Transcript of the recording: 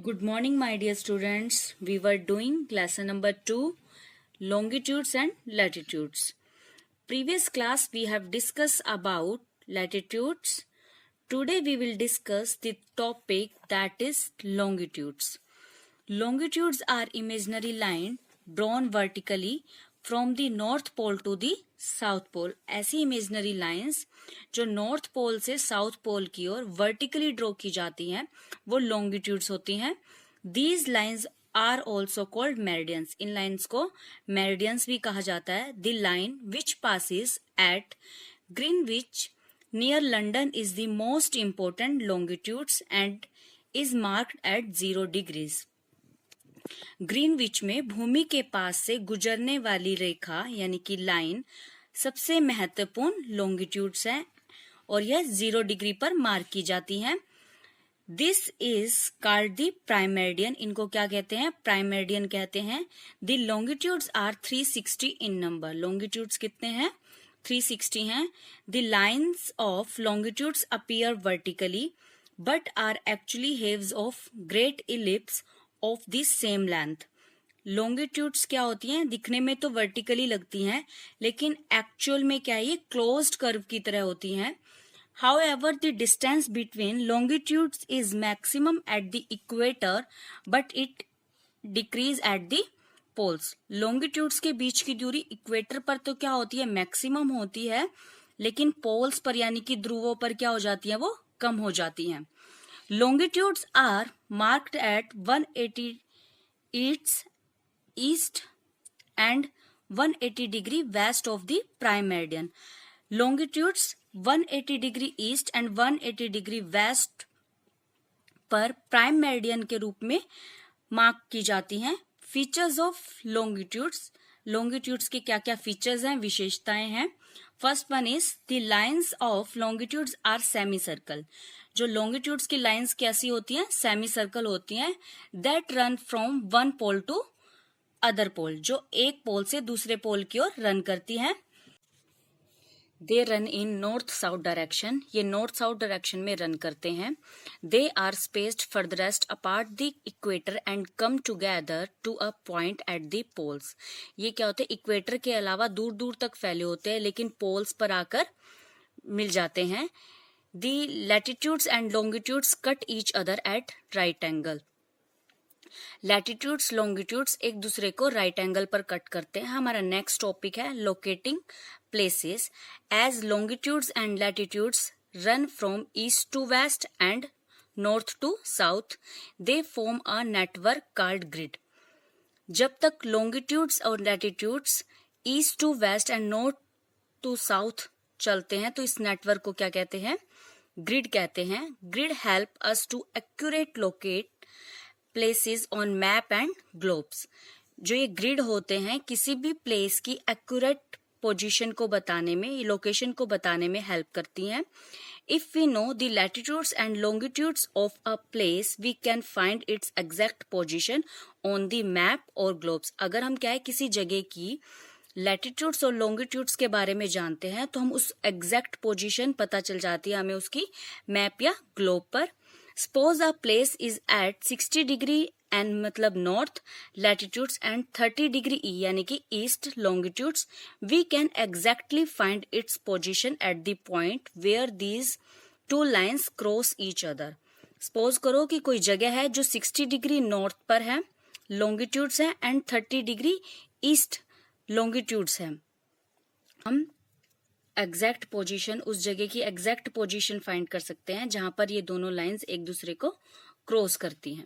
Good morning, my dear students. We were doing lesson number 2, longitudes and latitudes. Previous class we have discussed about latitudes. Today we will discuss the topic that is longitudes. Longitudes are imaginary line drawn vertically from the north pole to the south pole. ऐसी imaginary lines जो north pole से south पोल की ओर vertically draw की जाती हैं वो longitudes होती हैं. These lines are also called meridians. इन लाइंस को मेरिडियंस भी कहा जाता है. The line which passes at Greenwich near London is the most important longitudes and is marked at 0 degrees. Greenwich में भूमि के पास से गुजरने वाली रेखा यानी कि लाइन सबसे महत्वपूर्ण लॉन्गिट्यूड्स है और यह 0 डिग्री पर मार्क की जाती है. This is called the prime meridian. इनको क्या कहते हैं? प्राइम मेरिडियन कहते हैं. The longitudes are 360 in number. Longitudes कितने हैं? 360 हैं. The lines of longitudes appear vertically but are actually halves of great ellipse of the same length. Longitudes क्या होती हैं? दिखने में तो वर्टिकली लगती हैं लेकिन एक्चुअल में क्या है? ये क्लोज्ड कर्व की तरह होती हैं. However, the distance between longitudes is maximum at the equator, but it decrease at the poles. Longitudes के बीच की दूरी इक्वेटर पर तो क्या होती है? मैक्सिमम होती है, लेकिन पोल्स पर यानी कि ध्रुवों पर क्या हो जाती है? वो कम हो जाती हैं. Longitudes are marked at 180 east and 180 degree west of the prime meridian. Longitudes 180 degree east and 180 degree west पर प्राइम मेरिडियन के रूप में मार्क की जाती हैं. Features of longitudes. लॉन्गिट्यूड्स के क्या क्या फीचर्स हैं, विशेषताएं हैं? First one is the lines of longitudes are semi circle. जो लॉन्गिट्यूड्स की लाइंस कैसी होती हैं? सेमी सर्कल होती हैं. That run from one pole to other pole. जो एक पोल से दूसरे पोल की ओर रन करती हैं. They run in north south direction. ये नॉर्थ साउथ डायरेक्शन में रन करते हैं. They are spaced farthest apart the equator and come together to a point at the poles. ये क्या होते हैं? इक्वेटर के अलावा दूर दूर तक फैले होते हैं लेकिन पोल्स पर आकर मिल जाते हैं. The latitudes and longitudes cut each other at right angle. Latitudes longitudes एक दूसरे को राइट एंगल पर कट करते हैं. हमारा नेक्स्ट टॉपिक है locating places. As longitudes and latitudes run from east to west and north to south they form a network called grid. जब तक लॉन्गिट्यूड्स और latitudes east to west and north to south चलते हैं तो इस network को क्या कहते हैं? ग्रिड कहते हैं. Grid help us to accurate locate places on map and globes. जो ये ग्रिड होते हैं किसी भी प्लेस की एक्यूरेट पोजीशन को बताने में, लोकेशन को बताने में हेल्प करती हैं. If we know the latitudes and longitudes of a place we can find its exact position on the map और ग्लोब्स. अगर हम क्या है किसी जगह की लैटिट्यूड्स और लॉन्गिट्यूड्स के बारे में जानते हैं तो हम उस एग्जैक्ट पोजीशन पता चल जाती है हमें उसकी मैप या ग्लोब पर. Suppose a place is at 60 degree and मतलब north latitudes and 30 degree E यानी कि east longitudes. We can exactly find its position at the point where these two lines cross each other. Suppose करो कि कोई जगह है जो 60 degree north पर है, longitudes है and 30 डिग्री ईस्ट longitudes है. हम एग्जैक्ट पोजीशन, उस जगह की एग्जैक्ट पोजीशन फाइंड कर सकते हैं जहां पर ये दोनों लाइंस एक दूसरे को क्रॉस करती हैं.